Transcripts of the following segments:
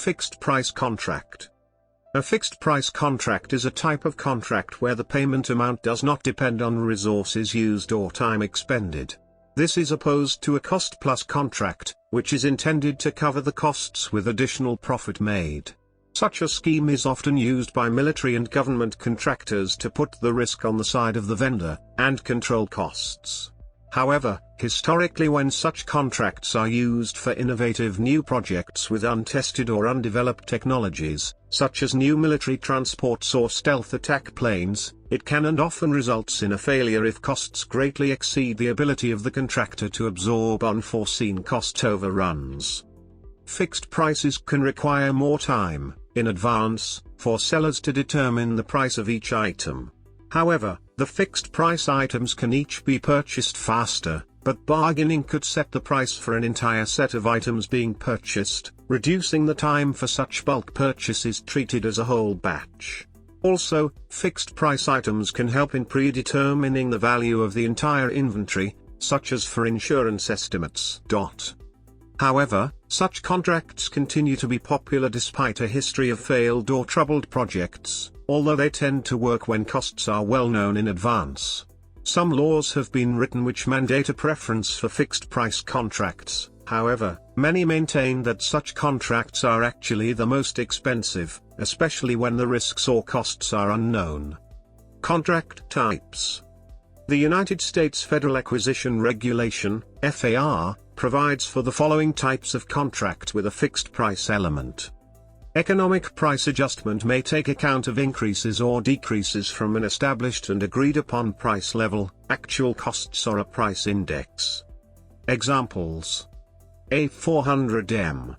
Fixed-price contract. A fixed-price contract is a type of contract where the payment amount does not depend on resources used or time expended. This is opposed to a cost-plus contract, which is intended to cover the costs with additional profit made. Such a scheme is often used by military and government contractors to put the risk on the side of the vendor, and control costs. However, historically when such contracts are used for innovative new projects with untested or undeveloped technologies, such as new military transports or stealth attack planes, it can and often results in a failure if costs greatly exceed the ability of the contractor to absorb unforeseen cost overruns. Fixed prices can require more time, in advance, for sellers to determine the price of each item. However, the fixed-price items can each be purchased faster, but bargaining could set the price for an entire set of items being purchased, reducing the time for such bulk purchases treated as a whole batch. Also, fixed-price items can help in predetermining the value of the entire inventory, such as for insurance estimates. However, such contracts continue to be popular despite a history of failed or troubled projects, although they tend to work when costs are well known in advance. Some laws have been written which mandate a preference for fixed-price contracts. However, many maintain that such contracts are actually the most expensive, especially when the risks or costs are unknown. Contract types. The United States Federal Acquisition Regulation, FAR, provides for the following types of contract with a fixed price element. Economic price adjustment may take account of increases or decreases from an established and agreed upon price level, actual costs or a price index. Examples: A400M.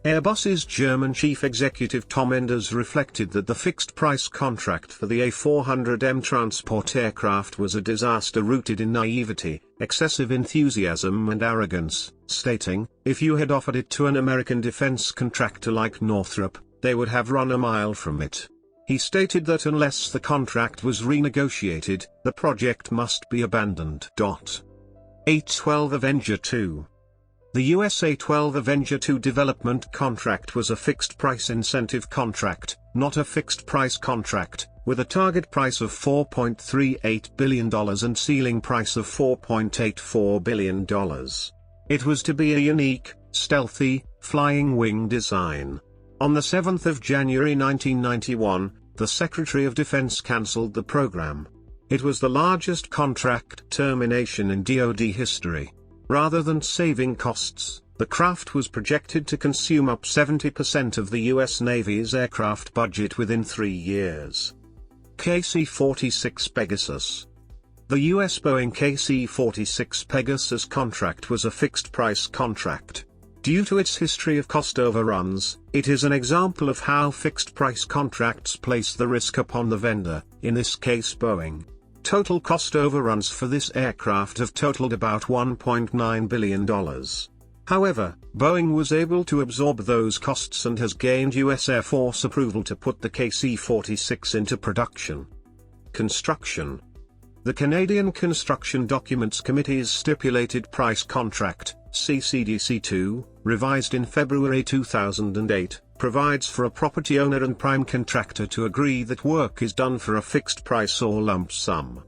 Airbus's German chief executive Tom Enders reflected that the fixed-price contract for the A400M transport aircraft was a disaster rooted in naivety, excessive enthusiasm and arrogance, stating, "If you had offered it to an American defense contractor like Northrop, they would have run a mile from it." He stated that unless the contract was renegotiated, the project must be abandoned. A-12 Avenger II. The US A-12 Avenger II development contract was a fixed-price incentive contract, not a fixed-price contract, with a target price of $4.38 billion and ceiling price of $4.84 billion. It was to be a unique, stealthy, flying wing design. On the 7th of January 1991, the Secretary of Defense cancelled the program. It was the largest contract termination in DoD history. Rather than saving costs, the craft was projected to consume up 70% of the U.S. Navy's aircraft budget within 3 years. KC-46 Pegasus. The U.S. Boeing KC-46 Pegasus contract was a fixed-price contract. Due to its history of cost overruns, it is an example of how fixed-price contracts place the risk upon the vendor, in this case Boeing. Total cost overruns for this aircraft have totaled about $1.9 billion. However, Boeing was able to absorb those costs and has gained U.S. Air Force approval to put the KC-46 into production. Construction. The Canadian Construction Documents Committee's Stipulated Price Contract, CCDC2, revised in February 2008, provides for a property owner and prime contractor to agree that work is done for a fixed price or lump sum.